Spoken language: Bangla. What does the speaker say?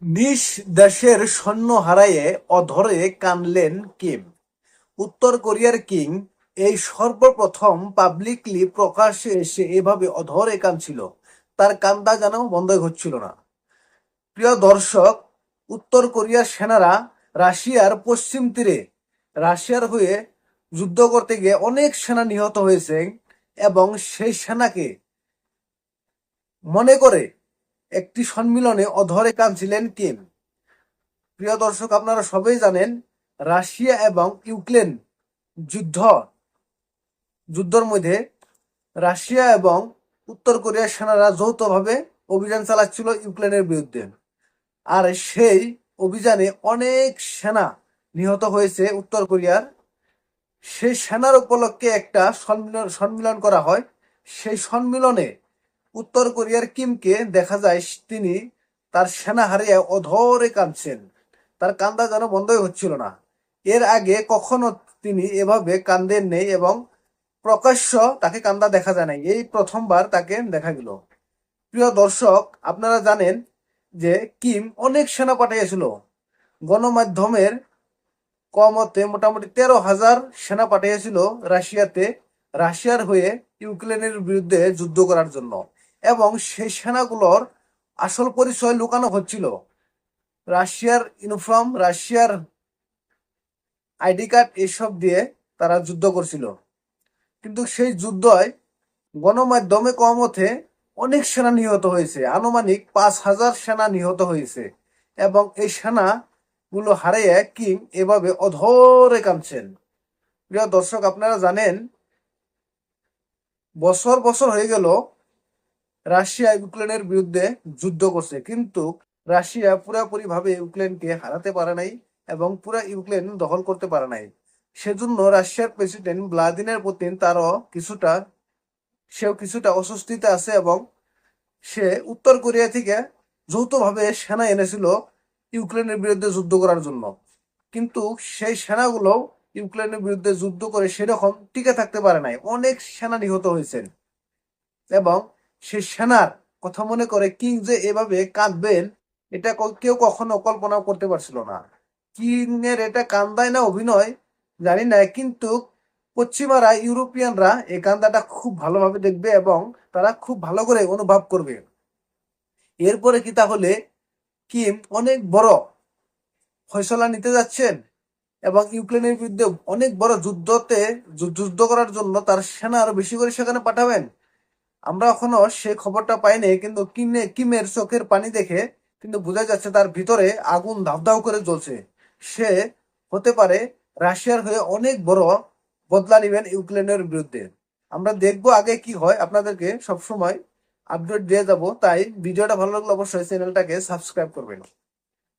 নিজ দেশের সৈন্য হারাইয়ে অধরে কানলেন কিম। উত্তর কোরিয়ার কিং এই সর্বপ্রথম পাবলিকলি প্রকাশ্যে এসে এভাবে অধরে কাঁদছিল। তার কান্দা যেন বন্ধই হচ্ছিল না। প্রিয় দর্শক, উত্তর কোরিয়ার সেনারা রাশিয়ার পশ্চিম তীরে রাশিয়ার হয়ে যুদ্ধ করতে গিয়ে অনেক সেনা নিহত হয়েছে এবং সেই সেনাকে মনে করে একটি সম্মিলনে অধরে কাঁদছিলেন কিম। প্রিয় দর্শক, আপনারা সবাই জানেন রাশিয়া এবং ইউক্রেন যুদ্ধ যুদ্ধের মধ্যে রাশিয়া এবং উত্তর কোরিয়ার সেনারা যৌথভাবে অভিযান চালাচ্ছিল ইউক্রেনের বিরুদ্ধে। আর সেই অভিযানে অনেক সেনা নিহত হয়েছে উত্তর কোরিয়ার। সেই সেনার উপলক্ষে একটা সম্মিলন করা হয়। সেই সম্মিলনে উত্তর কোরিয়ার কিমকে দেখা যায় তিনি তার সেনা হারিয়ে অধরে কাঁদছেন। তার কান্দা যেন বন্ধই হচ্ছিল না। এর আগে কখনো তিনি এভাবে কান্দেন নেই এবং প্রকাশ্য তাকে কান্দা দেখা যায় নাই। এই প্রথমবার তাকে দেখা গেল। প্রিয় দর্শক, আপনারা জানেন যে কিম অনেক সেনা পাঠিয়েছিল। গণমাধ্যমের কমতে মোটামুটি 13,000 সেনা পাঠিয়েছিল রাশিয়াতে, রাশিয়ার হয়ে ইউক্রেনের বিরুদ্ধে যুদ্ধ করার জন্য। এবং সেই সেনাগুলোর আসল পরিচয় লুকানো হচ্ছিল। রাশিয়ার ইউনিফর্ম, রাশিয়ার আইডি কার্ড এসব দিয়ে তারা যুদ্ধ করছিল। কিন্তু সেই যুদ্ধয় গণমাধ্যমে কমতে অনেক সেনা নিহত হয়েছে, আনুমানিক 5,000 সেনা নিহত হয়েছে। এবং এই সেনাগুলো হারিয়ে কিং এভাবে অধরে কাঁদছেন। প্রিয় দর্শক, আপনারা জানেন বছর বছর হয়ে গেল রাশিয়া ইউক্রেনের বিরুদ্ধে যুদ্ধ করছে, কিন্তু রাশিয়া পুরোপুরি ভাবে ইউক্রেনকে হারাতে পারে নাই এবং পুরো ইউক্রেন দখল করতে পারে নাই। সেজন্য রাশিয়ার প্রেসিডেন্ট ভ্লাদিমির পুতিন সেও কিছুটা অস্বস্তিতে আছে এবং সে উত্তর কোরিয়া থেকে যৌথভাবে সেনা এনেছিল ইউক্রেনের বিরুদ্ধে যুদ্ধ করার জন্য। কিন্তু সেই সেনাগুলো ইউক্রেনের বিরুদ্ধে যুদ্ধ করে সেরকম টিকে থাকতে পারে নাই, অনেক সেনা নিহত হয়েছেন। এবং সেই সেনার কথা মনে করে কিং যে এভাবে কাঁদবেন, এটা কেউ কখনো কল্পনা করতে পারছিল না। কিং এর এটা কান্দায় না অভিনয় জানি না, কিন্তু পশ্চিমারা, ইউরোপিয়ানরা এই কান্দাটা খুব ভালোভাবে দেখবে এবং তারা খুব ভালো করে অনুভব করবে। এরপরে কি তাহলে কিম অনেক বড় ফয়সলা নিতে যাচ্ছেন এবং ইউক্রেনের বিরুদ্ধে অনেক বড় যুদ্ধ করার জন্য তার সেনা আরো বেশি করে সেখানে পাঠাবেন? আমরা এখনো সে খবরটা পাইনি, কিন্তু কিমের চোখের পানি দেখে কিন্তু বোঝা যাচ্ছে তার ভিতরে আগুন ধাউ ধাউ করে জ্বলছে। সে হতে পারে রাশিয়ার হয়ে অনেক বড় বদলা নেবেন ইউক্রেনের বিরুদ্ধে। আমরা দেখবো আগে কি হয়, আপনাদেরকে সবসময় আপডেট দিয়ে যাব। তাই ভিডিওটা ভালো লাগলে অবশ্যই চ্যানেলটাকে সাবস্ক্রাইব করবেন।